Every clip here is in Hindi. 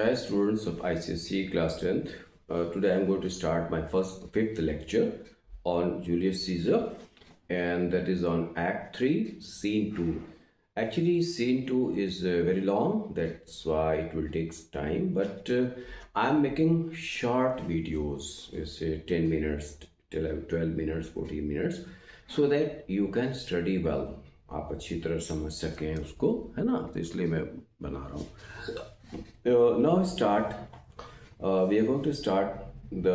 Hi students of ICSE class 10th. Today I'm going to start my fifth lecture on Julius Caesar, and that is on Act 3, Scene 2. Actually, Scene 2 is very long, that's why it will take time, but I'm making short videos, say 10 minutes, 12 minutes, 14 minutes, so that you can study well. आप अच्छी तरह समझ सकें उसको, है ना? तो इसलिए मैं बना रहा हूँ. Now start. We are going to start the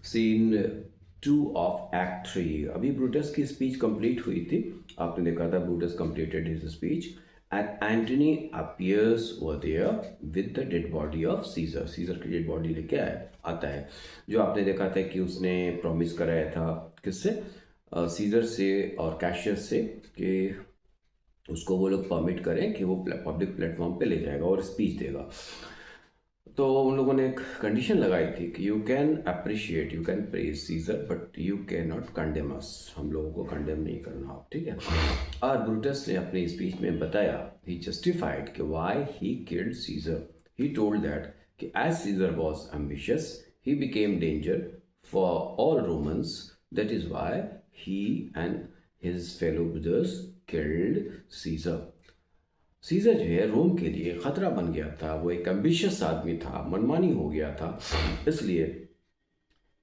scene 2 of Act 3. अभी ब्रूटस की स्पीच कंप्लीट हुई थी. आपने देखा था Brutus completed his speech and Antony appears over there with the dead body of Caesar. Caesar की dead body लेके आता है जो आपने देखा था कि उसने प्रॉमिस कराया था किससे, सीजर से और कैशियस से कि उसको वो लोग परमिट करें कि वो पब्लिक प्लेटफॉर्म पे ले जाएगा और स्पीच देगा. तो उन लोगों ने एक कंडीशन लगाई थी कि you can appreciate, you can praise Caesar but you can not condemn us. हम लोगों को कंडेम नहीं करना आप, ठीक है. और ब्रूटस ने अपनी स्पीच में बताया, ही जस्टिफाइड कि why he killed Caesar. He told that कि as Caesar was ambitious he became danger for all Romans, that is why he and his fellow brothers killed Caesar. Caesar जो है रोम के लिए खतरा बन गया था. वो एक एम्बिशियस आदमी था, मनमानी हो गया था, इसलिए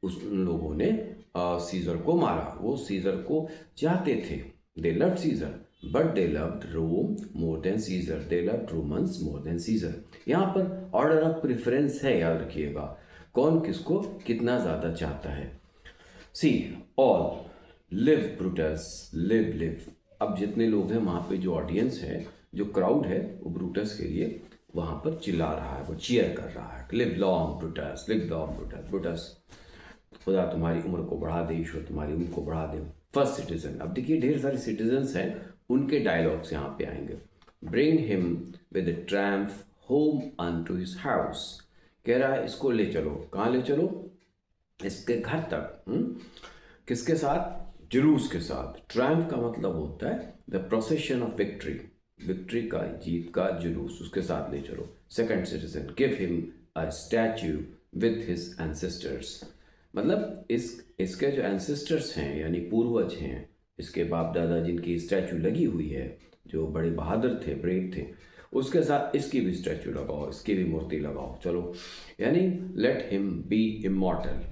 उन लोगों ने सीजर को मारा. वो सीजर को चाहते थे. They loved Caesar but they loved Rome more than Caesar. They loved Romans more than Caesar. यहाँ पर ऑर्डर ऑफ प्रेफरेंस है, याद रखिएगा, कौन किसको कितना ज़्यादा चाहता है. See all live Brutus, live live. अब जितने लोग हैं वहाँ पे, जो ऑडियंस है, जो क्राउड है, वो ब्रूटस के लिए वहाँ पर चिल्ला रहा है, वो चीयर कर रहा है, live long Brutus, live long Brutus. Brutus, खुदा तुम्हारी उम्र को बढ़ा दे, ईश्वर तुम्हारी उम्र को बढ़ा दे. First citizen. अब देखिए ढेर सारे सिटीजन्स हैं, उनके डायलॉग्स यहाँ पे आएंगे. Bring him with triumph home unto his house. कह रहा है इसको ले चलो. कहाँ ले चलो? इसके घर तक. किसके साथ? जुलूस के साथ. ट्रैम्फ का मतलब होता है the procession of victory. Victory का, जीत का जुलूस, उसके साथ ले चलो. Second citizen, give him a statue with his ancestors. मतलब इसके जो एंसेस्टर्स हैं, यानी पूर्वज हैं, इसके बाप दादा जिनकी स्टैच्यू लगी हुई है, जो बड़े बहादुर थे, ब्रेव थे, उसके साथ इसकी भी स्टैच्यू लगाओ, इसकी भी मूर्ति लगाओ. चलो, यानी let him be immortal.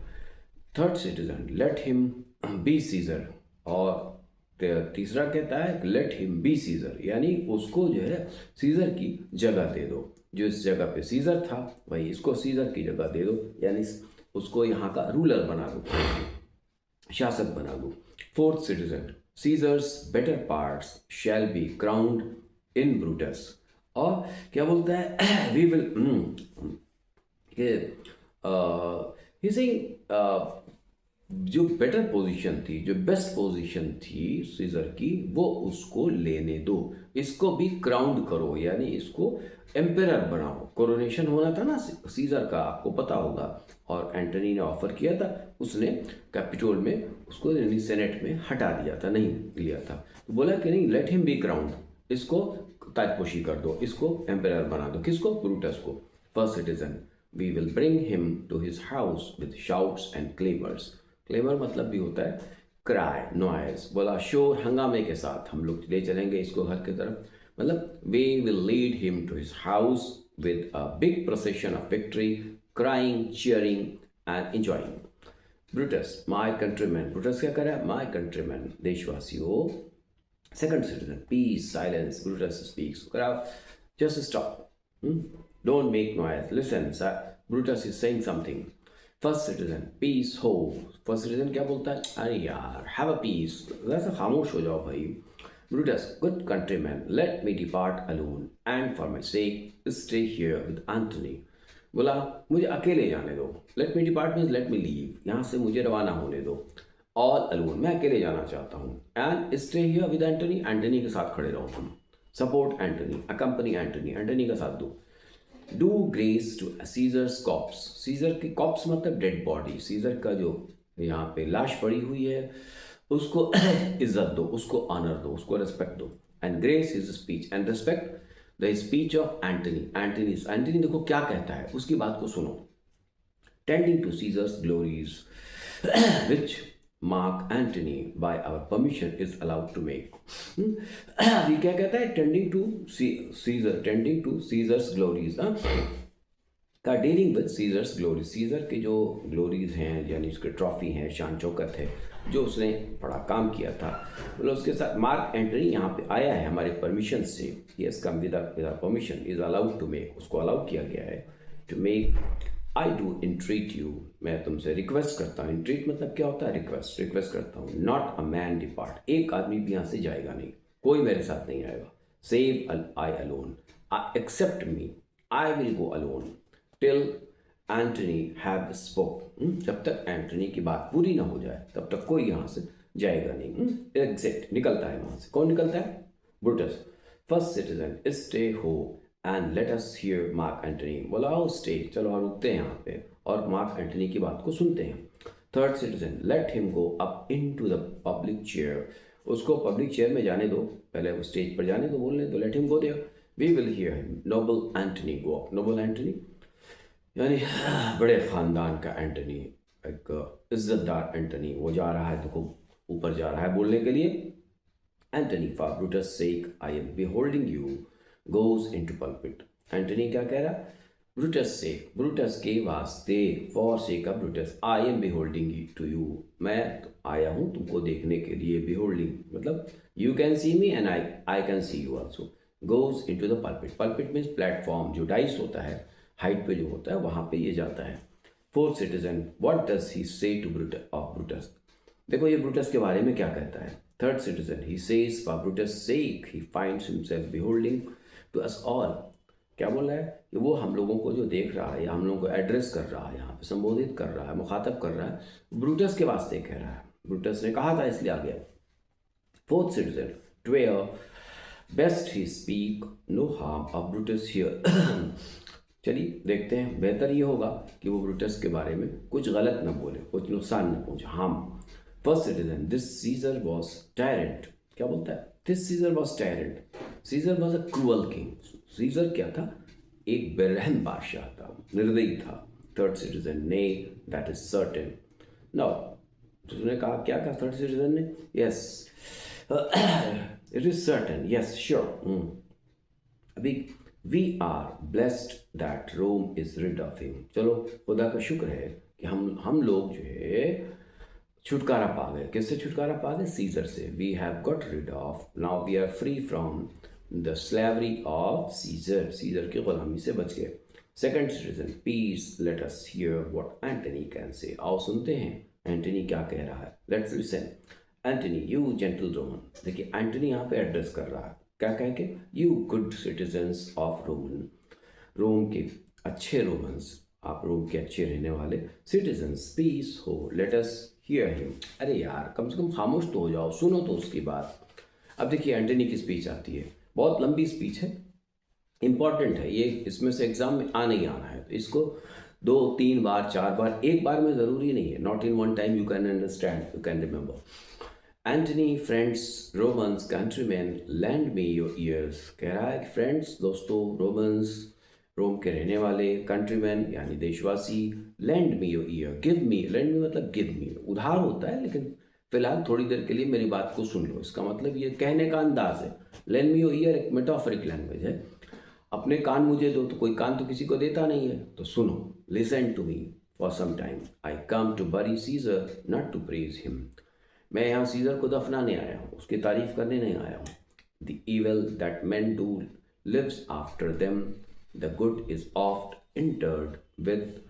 Third citizen, let him be Caesar. और तीसरा कहता है लेट हिम बी सीजर, यानी उसको जो है सीजर की जगह दे दो. जो इस जगह पे सीजर था वही इसको सीजर की जगह दे दो, यानी उसको यहाँ का रूलर बना दो, शासक बना दो. Fourth citizen, Caesar's better parts shall be crowned in Brutus. और क्या बोलता है? वी विल जो बेटर पोजीशन थी, जो बेस्ट पोजीशन थी सीजर की, वो उसको लेने दो. इसको भी क्राउंड करो, यानी इसको एम्पेरर बनाओ. कोरोनेशन होना था ना सीजर का, आपको पता होगा. और एंटनी ने ऑफर किया था, उसने कैपिटोल में उसको, यानी सेनेट में हटा दिया था, नहीं लिया था. तो बोला कि नहीं, लेट हिम बी क्राउंड. इसको ताजपोशी कर दो, इसको एम्पेरर बना दो. किसको? ब्रूटस को. First citizen, we will bring him to his house with shouts and clamours. Clamour मतलब भी होता है क्राई, नॉइज. बोला शोर, हंगामे के साथ हम लोग ले चलेंगे इसको घर की तरफ. मतलब we will lead him to his house with a big procession of victory, crying, cheering and enjoying. Brutus, my countryman. Brutus क्या करे? माय कंट्रीमैन, देशवासियों. Second citizen, peace, silence. Brutus speaks. Just stop, don't make noise, listen. Brutus is saying something. First citizen, peace हो. फर्स्ट सिटीजन क्या बोलता है? अरे यार, हैव अ पीस, वैसे खामोश हो जाओ भाई. Brutus, good countryman, let me depart alone and for my sake stay here with Antony. बोला मुझे अकेले जाने दो. Let me depart means let me leave, यहाँ से मुझे रवाना होने दो. ऑल अलोन, मैं अकेले जाना चाहता हूँ. And stay here with Antony, Antony के साथ खड़े रहो तुम. Support Antony, accompany Antony, Antony का साथ दो. Do grace to Caesar's corpse. Caesar की कॉप्स मतलब डेड बॉडी. सीजर का जो यहाँ पे लाश पड़ी हुई है, उसको इज्जत दो, उसको ऑनर दो, उसको रिस्पेक्ट दो. And grace his speech and respect the speech of Antony. Antony देखो क्या कहता है, उसकी बात को सुनो। Tending to Caesar's glories which Mark Antony by our permission is allowed to make. अभी क्या कहता है, टेंडिंग टू सीजर्स ग्लोरीज का dealing with Caesar's glories. Caesar के जो ग्लोरीज हैं यानी उसके ट्रॉफी हैं, शान चौकत है, जो उसने बड़ा काम किया था, मतलब उसके साथ मार्क एंटनी यहाँ पे आया है हमारे परमिशन से। Yes come with permission is allowed to make, उसको अलाउ किया गया है to make. I do entreat you, मैं तुमसे रिक्वेस्ट करता हूँ। इंट्रीट मतलब क्या होता है, रिक्वेस्ट करता हूँ। नॉट अ मैन डिपार्ट, एक आदमी भी यहाँ से जाएगा नहीं, कोई मेरे साथ नहीं आएगा। Save I alone, except me, I will go alone till Antony have spoke. जब तक एंटनी की बात पूरी ना हो जाए तब तक कोई यहाँ से जाएगा नहीं। एग्जैक्ट निकलता है वहाँ से। कौन निकलता है, ब्रूटस। फर्स्ट सिटीजन स्टे हो and let us here mark Antony, बोला आओ स्टे, चलो और रुकते हैं यहाँ पे और मार्क एंटनी की बात को सुनते हैं। Third citizen let him go up into the public chair, उसको पब्लिक चेयर में जाने दो, पहले वो स्टेज पर जाने दो, बोलने दो, let him go there, we will hear him. Noble Antony go up, noble Antony यानी बड़े ख़ानदान का एंटनी, एक इज्जतदार एंटनी, वो जा रहा है, देखो ऊपर जा रहा है बोलने के लिए। Antony for Brutus sake I am beholding you goes into pulpit. Antony क्या कह रहा, ब्रूटस सेक, ब्रूटस के वास्ते, for sake of Brutus, I am beholding to you, मैं आया हूँ तुमको देखने के लिए। बिहोल्डिंग मतलब you can see me and I can see you also. Goes into the pulpit, pulpit means platform, जो डाइस होता है हाइट पे जो होता है वहाँ पे ये जाता है। Fourth citizen what does he से टू ब्रूटस, देखो ये ब्रूटस के बारे में क्या कहता है। Third citizen he says for Brutus sake he finds himself beholding to us all, क्या बोल रहा है कि वो हम लोगों को जो देख रहा है या हम लोगों को एड्रेस कर रहा है, यहाँ पे संबोधित कर रहा है, मुखातब कर रहा है, ब्रूटस के वास्ते कह रहा है, ब्रूटस ने कहा था इसलिए आ गया। Fourth citizen ट्वेयर best he speak no harm of Brutus here, चलिए देखते हैं, बेहतर ये होगा कि वो ब्रूटस के बारे में कुछ गलत ना बोले, कुछ नुकसान ना पहुंचे, harm. First citizen this Caesar was tyrant, क्या बोलता है, this Caesar was tyrant, Caesar was a cruel king, Caesar क्या था, एक बेरहम बादशाह था, निर्दयी था। Third citizen nay that is certain, now उसने कहा, क्या कहा थर्ड सिटीजन ने, yes it is certain, yes sure. अभी we are blessed that Rome is rid of him, चलो खुदा का शुक्र है कि हम लोग जो है छुटकारा पा गए। किससे छुटकारा पा गए, सीजर से। We have got rid of, now we are free from the slavery of Caesar, Caesar की गुलामी से बच गए। Second citizen peace let us hear what Antony can say, आओ सुनते हैं एंटनी क्या कह रहा है। Let's listen. Antony you gentle Roman, देखिए एंटनी यहाँ पे एड्रेस कर रहा है, क्या कह के, you good citizens of Roman, Rome के अच्छे रोमन्स, आप रोम के अच्छे रहने वाले सिटीजन्स, पीस हो, लेट अस हियर हिम, अरे यार कम से कम खामोश तो हो जाओ, सुनो तो उसकी बात। अब देखिए एंटनी की स्पीच आती है, बहुत लंबी स्पीच है, इंपॉर्टेंट है ये, इसमें से एग्जाम में आना ही आना है, तो इसको 2-3 बार 4 बार, एक बार में ज़रूरी नहीं है, not in one time you can understand, you can remember. Antony friends Romans countryman land me your ears, कह रहा है कि फ्रेंड्स दोस्तों, रोमन्स रोम के रहने वाले, कंट्रीमैन यानी देशवासी, lend me your ear, give me, lend me मतलब गिव मी, उधार होता है, लेकिन फिलहाल थोड़ी देर के लिए मेरी बात को सुन लो, इसका मतलब ये कहने का अंदाज है। लैंड मी योर ईयर एक मेटाफरिक लैंग्वेज है, अपने कान मुझे दो, तो कोई कान तो किसी को देता नहीं है, तो सुनो, listen to me for some time, I come to bury Caesar not to praise him, मैं यहाँ सीजर को दफनाने आया हूँ, उसकी तारीफ करने नहीं आया हूँ। The evil that man do lives after them, the good is oft interred with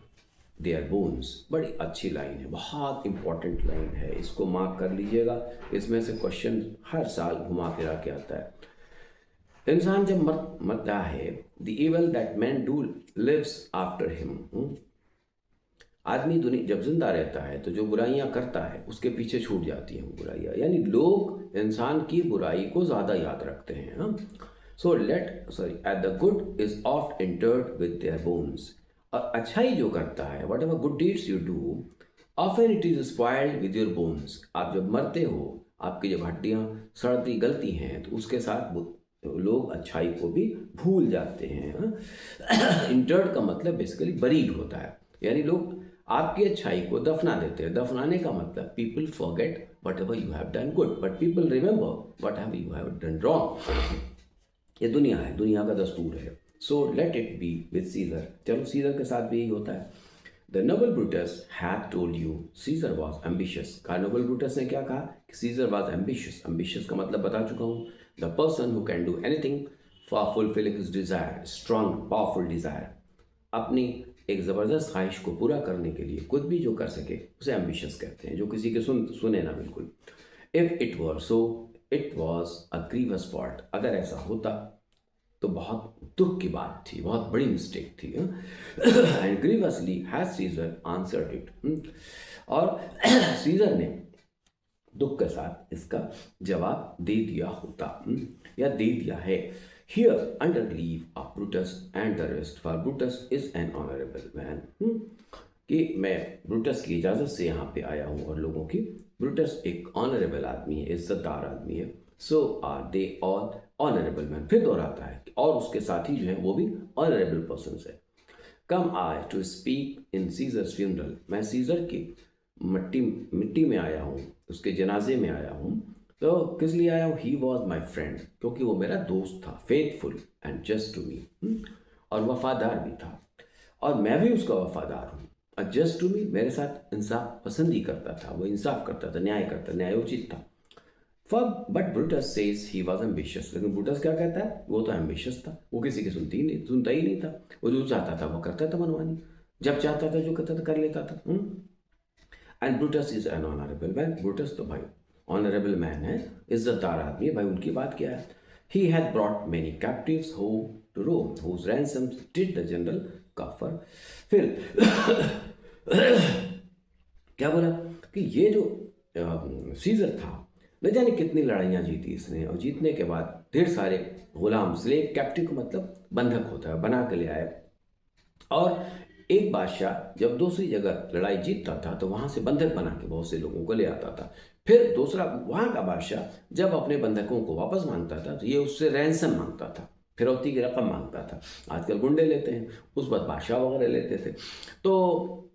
their bones, बड़ी अच्छी लाइन है, बहुत इंपॉर्टेंट लाइन है, इसको मार्क कर लीजिएगा, इसमें से क्वेश्चन हर साल घुमा फिरा के आता है। इंसान जब मरता है, the evil that man do lives after him, आदमी दुनिया जब जिंदा रहता है तो जो बुराइयां करता है उसके पीछे छूट जाती हैं वो बुराइयां, यानी लोग इंसान की बुराई को ज़्यादा याद रखते हैं। So at the good is oft interred with their bones, और अच्छाई जो करता है, whatever good deeds you do, often it is spoiled with your bones, आप जब मरते हो आपकी जब हड्डियाँ सड़ती गलती हैं तो उसके साथ तो लोग अच्छाई को भी भूल जाते हैं। इंटर्ड का मतलब बेसिकली बरीड होता है, यानी लोग आपकी अच्छाई को दफना देते हैं। दफनाने का मतलब people forget whatever you have done good but people remember whatever you have done wrong. ये दुनिया है, दुनिया का दस्तूर है। So let it be with Caesar. चलो सीजर के साथ भी यही होता है। The noble Brutus had told you Caesar was ambitious. Noble Brutus ने क्या कहा कि सीजर वॉज एम्बिशियस। एम्बिशियस का मतलब बता चुका हूँ, the person who can do anything for fulfilling his desire, strong powerful desire. अपनी एक ज़बरदस्त ख्वाहिश को पूरा करने के लिए कुछ भी जो कर सके उसे एम्बिशियस कहते हैं, जो किसी के सुने ना बिल्कुल। If it were so it was a grievous fault. अगर ऐसा होता तो बहुत दुख की बात थी, बहुत बड़ी मिस्टेक थी। And grievously has Caesar answered it. और सीजर ने दुख के साथ इसका जवाब दे दिया होता, या दे दिया है। Here, under leave of Brutus and the rest, for Brutus is an honorable man. कि मैं ब्रूटस की इजाज़त से यहाँ पे आया हूँ और लोगों की, ब्रूटस एक ऑनरेबल आदमी है, इज्जतदार आदमी है। So are they all honourable man. फिर दोहराता है और उसके साथी जो हैं वो भी ऑनरेबल पर्सन है। Come I to speak in Caesar's funeral. मैं सीजर की मिट्टी में आया हूँ, उसके जनाजे में आया हूँ। तो किस लिए आया हूँ? ही वॉज माई फ्रेंड, क्योंकि वो मेरा दोस्त था, faithful and just to me, और वफादार भी था, और मैं भी उसका वफादार हूँ। और जस्ट टू मी, मेरे साथ इंसाफ पसंद ही करता था, वो इंसाफ करता था, न्याय करता, न्यायोचित था। For but Brutus says he was ambitious. लेकिन ब्रूटस क्या कहता है? वो तो एम्बिशियस था, वो किसी की सुनता ही नहीं था। वो जो चाहता था वो करता था, मनमानी जब चाहता था जो करता था कर लेता था। And Brutus is an honourable man. Brutus तो भाई ऑनरेबल मैन है, इज्जतदार आदमी है। भाई उनकी बात क्या है? He had brought many captives home to Rome whose ransoms did the general coffer. फिर क्या बोला कि ये जो सीजर था, न जाने कितनी लड़ाइयाँ जीती इसने, और जीतने के बाद ढेर सारे गुलाम, स्लेव, कैप्टिव का मतलब बंधक होता है, बना के ले आए। और एक बादशाह जब दूसरी जगह लड़ाई जीतता था तो वहाँ से बंधक बना के बहुत से लोगों को ले आता था। फिर दूसरा वहाँ का बादशाह जब अपने बंधकों को वापस मांगता था तो ये उससे रैंसम मांगता था, फिरौती की रकम मांगता था। आजकल गुंडे लेते हैं, उस वक्त बादशाह वगैरह लेते थे। तो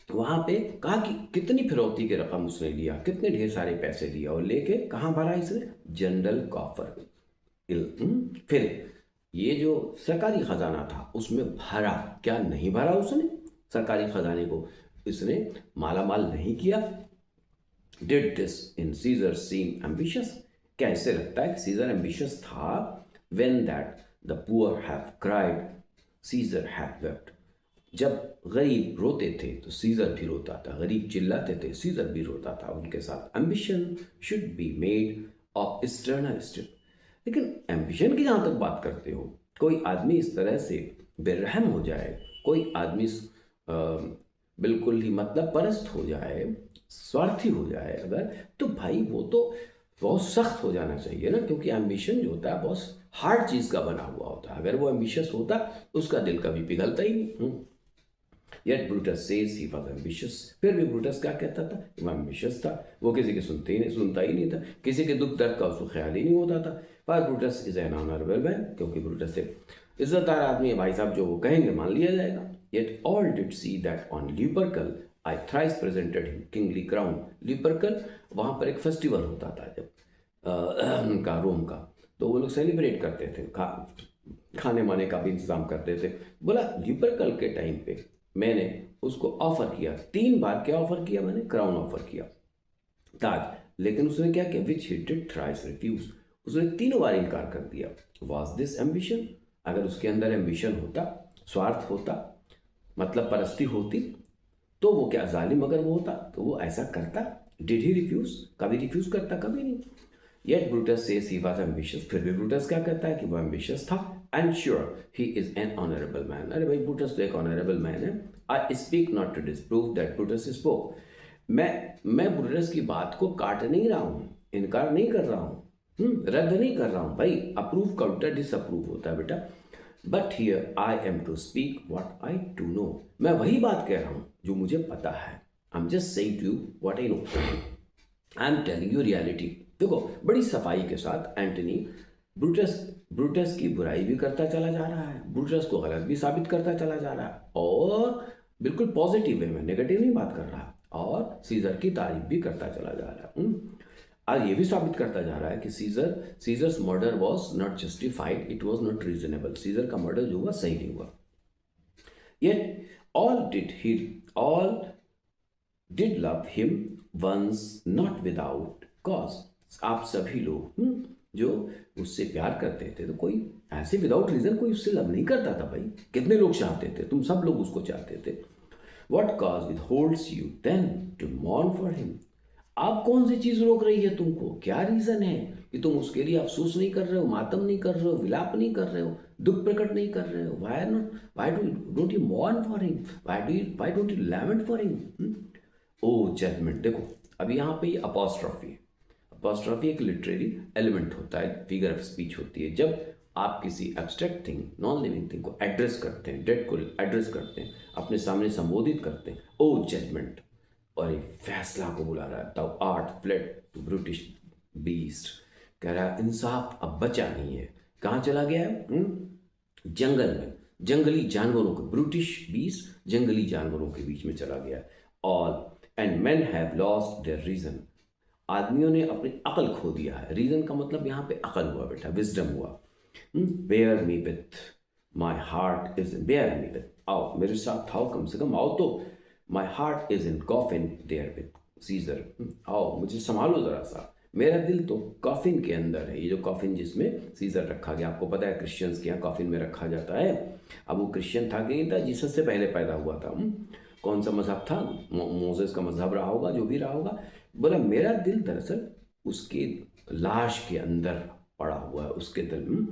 वहाँ पे कहा कि कितनी फिरौती की रकम उसने लिया, कितने ढेर सारे पैसे लिया, और लेके कहाँ भरा इसने? General coffer. फिर ये जो सरकारी खजाना था उसमें भरा। क्या नहीं भरा उसने? सरकारी खजाने को इसने माला माल नहीं किया। Did this in Caesar seem ambitious. क्या इससे लगता है कि सीजर एम्बिशियस था? When that the poor have cried Caesar have wept. जब गरीब रोते थे तो सीजर भी रोता था, गरीब चिल्लाते थे सीजर भी रोता था उनके साथ। Ambition should be made of external step. लेकिन एम्बिशन की जहाँ तक बात करते हो, कोई आदमी इस तरह से बेरहम हो जाए, कोई आदमी बिल्कुल ही मतलब परस्त हो जाए, स्वार्थी हो जाए अगर, तो भाई वो तो बहुत सख्त हो जाना चाहिए ना, क्योंकि एम्बिशन जो होता है बहुत हार्ड चीज़ का बना हुआ होता है। अगर वो एम्बिशियस होता उसका दिल कभी पिघलता ही नहीं। Yet Brutus says he was ambitious. फिर भी ब्रूटस क्या कहता था? वो एम्बिशियस था, वो किसी के सुनता ही नहीं था, किसी के दुख दर्द का उसको ख्याल ही नहीं होता था। पर Brutus is an honourable man, क्योंकि ब्रूटस एक इज्जतदार आदमी है। भाई साहब जो वो कहेंगे मान लिया जाएगा। Yet all did see that on Lupercal I thrice presented him kingly crown. Lupercal वहाँ पर एक फेस्टिवल होता था जब उनका रोम का, तो वो लोग सेलिब्रेट करते थे, खाने माने का भी इंतजाम करते थे। बोला ल्यूपरकल के टाइम पे मैंने उसको ऑफर किया 3 बार। क्या ऑफर किया मैंने? क्राउन ऑफर किया, ताज। लेकिन उसने क्या किया? विच ही डिड थ्राइस रिफ्यूज। उसने 3 बार इनकार कर दिया। Was this ambition? अगर उसके अंदर एम्बिशन होता, स्वार्थ होता, मतलब परस्ती होती, तो वो क्या जालिम अगर वो होता तो वो ऐसा करता? Did he refuse? कभी रिफ्यूज करता? कभी नहीं। Yet Brutus says he was ambitious. फिर भी ब्रूटस क्या कहता है कि वो एम्बिशियस था। And sure he is an honourable man. अरे भाई ब्रूटस तो एक ऑनरेबल मैन है। I speak not to disprove that Brutus spoke. मैं ब्रूटस की बात को काट नहीं रहा हूँ, इनकार नहीं कर रहा हूँ, रद्द नहीं कर रहा हूँ। भाई अप्रूव का उल्टा डिसअप्रूव होता है बेटा। But here I am to speak what I do know. मैं वही बात कह रहा हूँ जो मुझे पता है। I am just saying to you what I know. I am telling you reality. देखो बड़ी सफाई के साथ एंटनी ब्रूटस ब्रूटस की बुराई भी करता चला जा रहा है, ब्रूटस को गलत भी साबित करता चला जा रहा है, और बिल्कुल पॉजिटिव वे में, नेगेटिव नहीं बात कर रहा, और सीजर की तारीफ भी करता चला जा रहा है। और ये भी साबित करता जा रहा है कि Caesar's murder was not justified, it was not reasonable. Caesar का मर्डर जो हुआ सही नहीं हुआ। Yet all did love him once not without cause. आप सभी लोग जो उससे प्यार करते थे, तो कोई ऐसे विदाउट रीजन कोई उससे लव नहीं करता था भाई। कितने लोग चाहते थे, तुम सब लोग उसको चाहते थे। What cause withholds you then to mourn for him. अब कौन सी चीज रोक रही है तुमको? क्या रीजन है कि तुम उसके लिए अफसोस नहीं कर रहे हो, मातम नहीं कर रहे हो, विलाप नहीं कर रहे हो, दुख प्रकट नहीं कर रहे हो? Why don't you mourn for him? Why don't you lament for him? O judgment. देखो अभी यहाँ पे ये अपॉस्ट्रॉफी एक लिटरेरी एलिमेंट होता है, फिगर ऑफ स्पीच होती है। जब आप किसी abstract thing, non living thing को एड्रेस करते हैं, डेड को एड्रेस करते हैं, अपने सामने संबोधित करते हैं, ओ जजमेंट, और एक फैसला को बुला रहा है। Thou art fled to British beast, कह रहा है इंसाफ अब बचा नहीं है। कहाँ चला गया है? जंगल में, जंगली जानवरों के, ब्रिटिश बीस्ट जंगली जानवरों के बीच में चला गया। All and man have lost their reason. आदमियों ने अपनी अकल खो दिया है। रीजन का मतलब यहाँ पे अकल हुआ बेटा, विजडम हुआ। Bear me with my heart is, bear me with, आओ मेरे साथ आओ, कम से कम आओ तो। My heart is in coffin there with Caesar, आओ मुझे संभालो जरा सा, मेरा दिल तो कॉफिन के अंदर है। ये जो कॉफिन जिसमें सीजर रखा गया, आपको पता है क्रिश्चियंस के यहाँ कॉफिन में रखा जाता है। अब वो क्रिश्चियन था कि नहीं था, जीसस से पहले पैदा हुआ था। कौन सा मजहब था? मोसेस का मजहब रहा होगा, जो भी रहा होगा। बोला मेरा दिल दरअसल उसके लाश के अंदर पड़ा हुआ है, उसके दिल।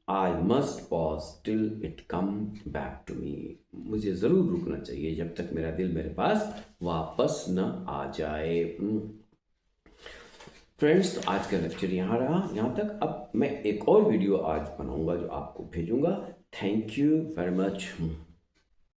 I must pause till it come back to me. मुझे ज़रूर रुकना चाहिए जब तक मेरा दिल मेरे पास वापस न आ जाए। फ्रेंड्स, तो आज का लेक्चर यहाँ रहा, यहाँ तक। अब मैं एक और वीडियो आज बनाऊंगा जो आपको भेजूंगा। Thank you very much.